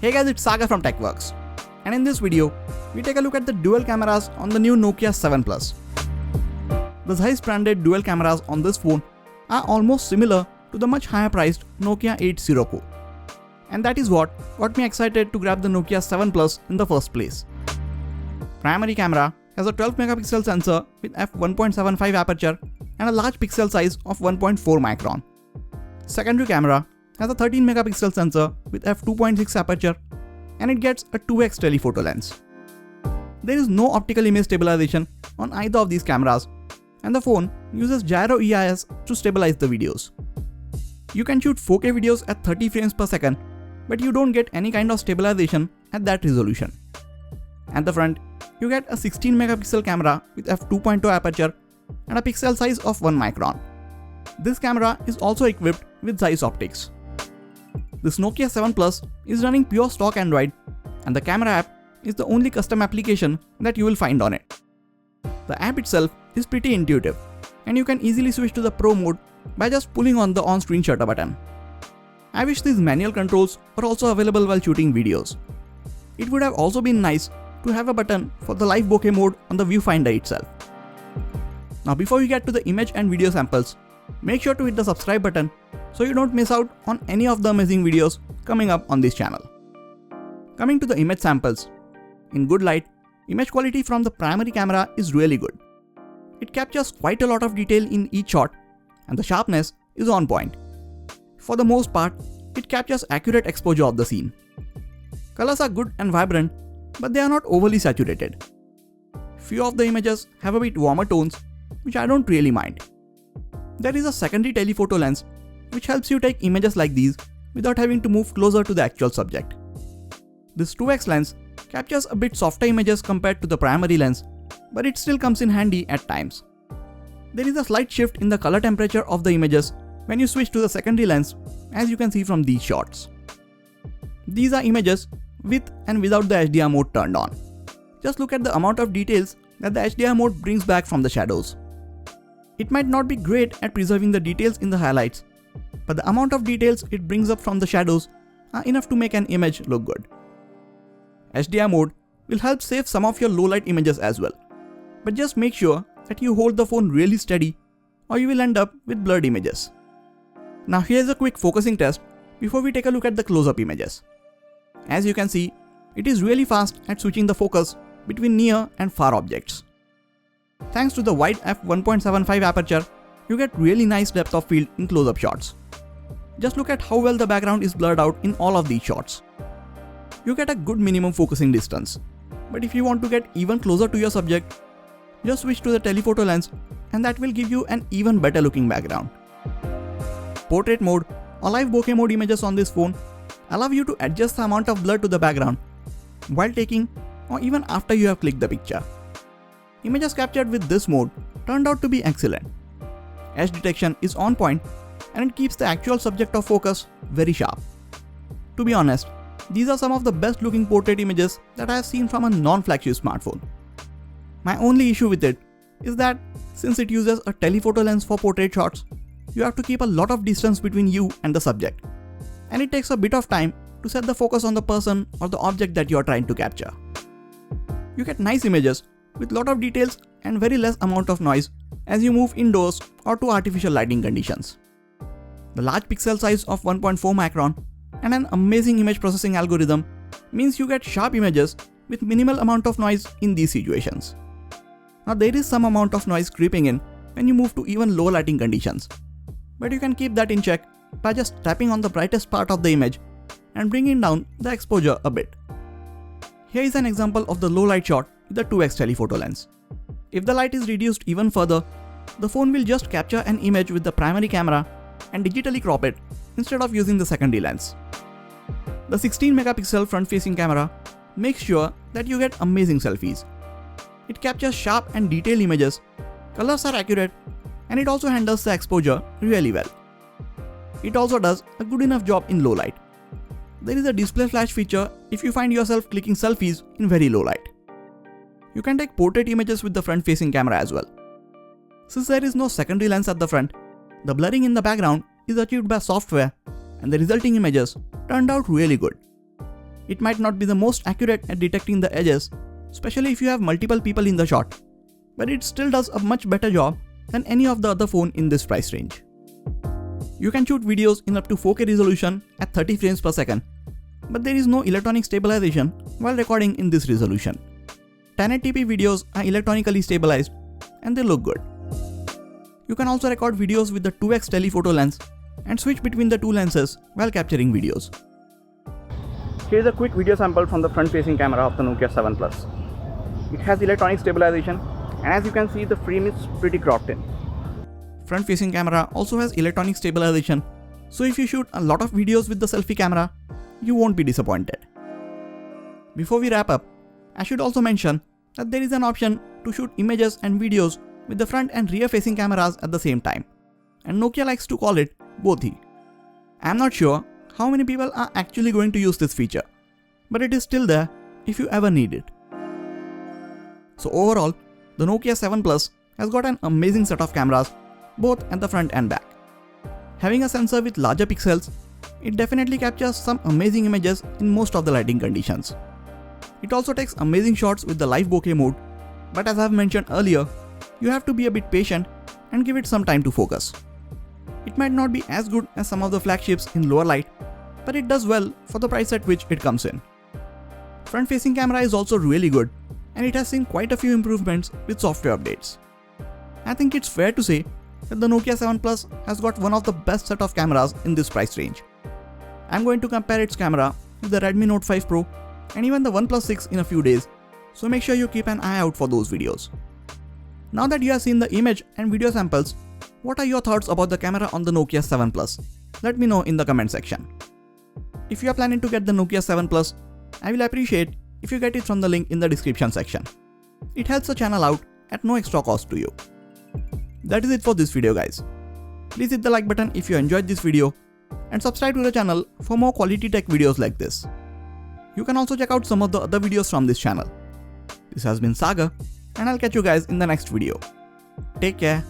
Hey guys, it's Sagar from TechWorks, and in this video, we take a look at the dual cameras on the new Nokia 7 Plus. The Zeiss branded dual cameras on this phone are almost similar to the much higher priced Nokia 80 Core. And that is what got me excited to grab the Nokia 7 Plus in the first place. Primary camera has a 12 megapixel sensor with f1.75 aperture and a large pixel size of 1.4 micron. Secondary camera has a 13 megapixel sensor with f2.6 aperture and it gets a 2x telephoto lens. There is no optical image stabilization on either of these cameras, and the phone uses gyro EIS to stabilize the videos. You can shoot 4K videos at 30 frames per second, but you don't get any kind of stabilization at that resolution. At the front, you get a 16 megapixel camera with f2.2 aperture and a pixel size of 1 micron. This camera is also equipped with Zeiss optics. This Nokia 7 Plus is running pure stock Android, and the camera app is the only custom application that you will find on it. The app itself is pretty intuitive, and you can easily switch to the Pro mode by just pulling on the on-screen shutter button. I wish these manual controls were also available while shooting videos. It would have also been nice to have a button for the live bokeh mode on the viewfinder itself. Now before we get to the image and video samples, make sure to hit the subscribe button so you don't miss out on any of the amazing videos coming up on this channel. Coming to the image samples, in good light, image quality from the primary camera is really good. It captures quite a lot of detail in each shot, and the sharpness is on point. For the most part, it captures accurate exposure of the scene. Colors are good and vibrant, but they are not overly saturated. Few of the images have a bit warmer tones, which I don't really mind. There is a secondary telephoto lens, which helps you take images like these without having to move closer to the actual subject. This 2x lens captures a bit softer images compared to the primary lens, but it still comes in handy at times. There is a slight shift in the color temperature of the images when you switch to the secondary lens, as you can see from these shots. These are images with and without the HDR mode turned on. Just look at the amount of details that the HDR mode brings back from the shadows. It might not be great at preserving the details in the highlights, but the amount of details it brings up from the shadows are enough to make an image look good. HDR mode will help save some of your low light images as well, but just make sure that you hold the phone really steady or you will end up with blurred images. Now here's a quick focusing test before we take a look at the close-up images. As you can see, it is really fast at switching the focus between near and far objects. Thanks to the wide f1.75 aperture, you get really nice depth of field in close-up shots. Just look at how well the background is blurred out in all of these shots. You get a good minimum focusing distance, but if you want to get even closer to your subject, just switch to the telephoto lens and that will give you an even better looking background. Portrait mode or live bokeh mode images on this phone allow you to adjust the amount of blur to the background while taking or even after you have clicked the picture. Images captured with this mode turned out to be excellent. Edge detection is on point and it keeps the actual subject of focus very sharp. To be honest, these are some of the best looking portrait images that I have seen from a non-flagship smartphone. My only issue with it is that since it uses a telephoto lens for portrait shots, you have to keep a lot of distance between you and the subject, and it takes a bit of time to set the focus on the person or the object that you are trying to capture. You get nice images with lot of details and very less amount of noise as you move indoors or to artificial lighting conditions. The large pixel size of 1.4 micron and an amazing image processing algorithm means you get sharp images with minimal amount of noise in these situations. Now there is some amount of noise creeping in when you move to even low lighting conditions, but you can keep that in check by just tapping on the brightest part of the image and bringing down the exposure a bit. Here is an example of the low light shot with the 2x telephoto lens. If the light is reduced even further, the phone will just capture an image with the primary camera and digitally crop it instead of using the secondary lens. The 16 megapixel front-facing camera makes sure that you get amazing selfies. It captures sharp and detailed images, colors are accurate, and it also handles the exposure really well. It also does a good enough job in low light. There is a display flash feature if you find yourself clicking selfies in very low light. You can take portrait images with the front-facing camera as well. Since there is no secondary lens at the front, the blurring in the background is achieved by software and the resulting images turned out really good. It might not be the most accurate at detecting the edges, especially if you have multiple people in the shot, but it still does a much better job than any of the other phone in this price range. You can shoot videos in up to 4K resolution at 30 frames per second, but there is no electronic stabilization while recording in this resolution. 1080p videos are electronically stabilized and they look good. You can also record videos with the 2x telephoto lens and switch between the two lenses while capturing videos. Here is a quick video sample from the front-facing camera of the Nokia 7 Plus. It has electronic stabilization, and as you can see, the frame is pretty cropped in. Front-facing camera also has electronic stabilization, so if you shoot a lot of videos with the selfie camera, you won't be disappointed. Before we wrap up, I should also mention that there is an option to shoot images and videos with the front and rear facing cameras at the same time, and Nokia likes to call it bothi. I am not sure how many people are actually going to use this feature, but it is still there if you ever need it. So overall, the Nokia 7 Plus has got an amazing set of cameras both at the front and back. Having a sensor with larger pixels, it definitely captures some amazing images in most of the lighting conditions. It also takes amazing shots with the live bokeh mode, but as I have mentioned earlier, you have to be a bit patient and give it some time to focus. It might not be as good as some of the flagships in lower light, but it does well for the price at which it comes in. Front-facing camera is also really good, and it has seen quite a few improvements with software updates. I think it's fair to say that the Nokia 7 Plus has got one of the best set of cameras in this price range. I'm going to compare its camera with the Redmi Note 5 Pro and even the OnePlus 6 in a few days, so make sure you keep an eye out for those videos. Now that you have seen the image and video samples, what are your thoughts about the camera on the Nokia 7 Plus? Let me know in the comment section. If you are planning to get the Nokia 7 Plus, I will appreciate if you get it from the link in the description section. It helps the channel out at no extra cost to you. That is it for this video, guys. Please hit the like button if you enjoyed this video and subscribe to the channel for more quality tech videos like this. You can also check out some of the other videos from this channel. This has been Sagar, and I'll catch you guys in the next video. Take care.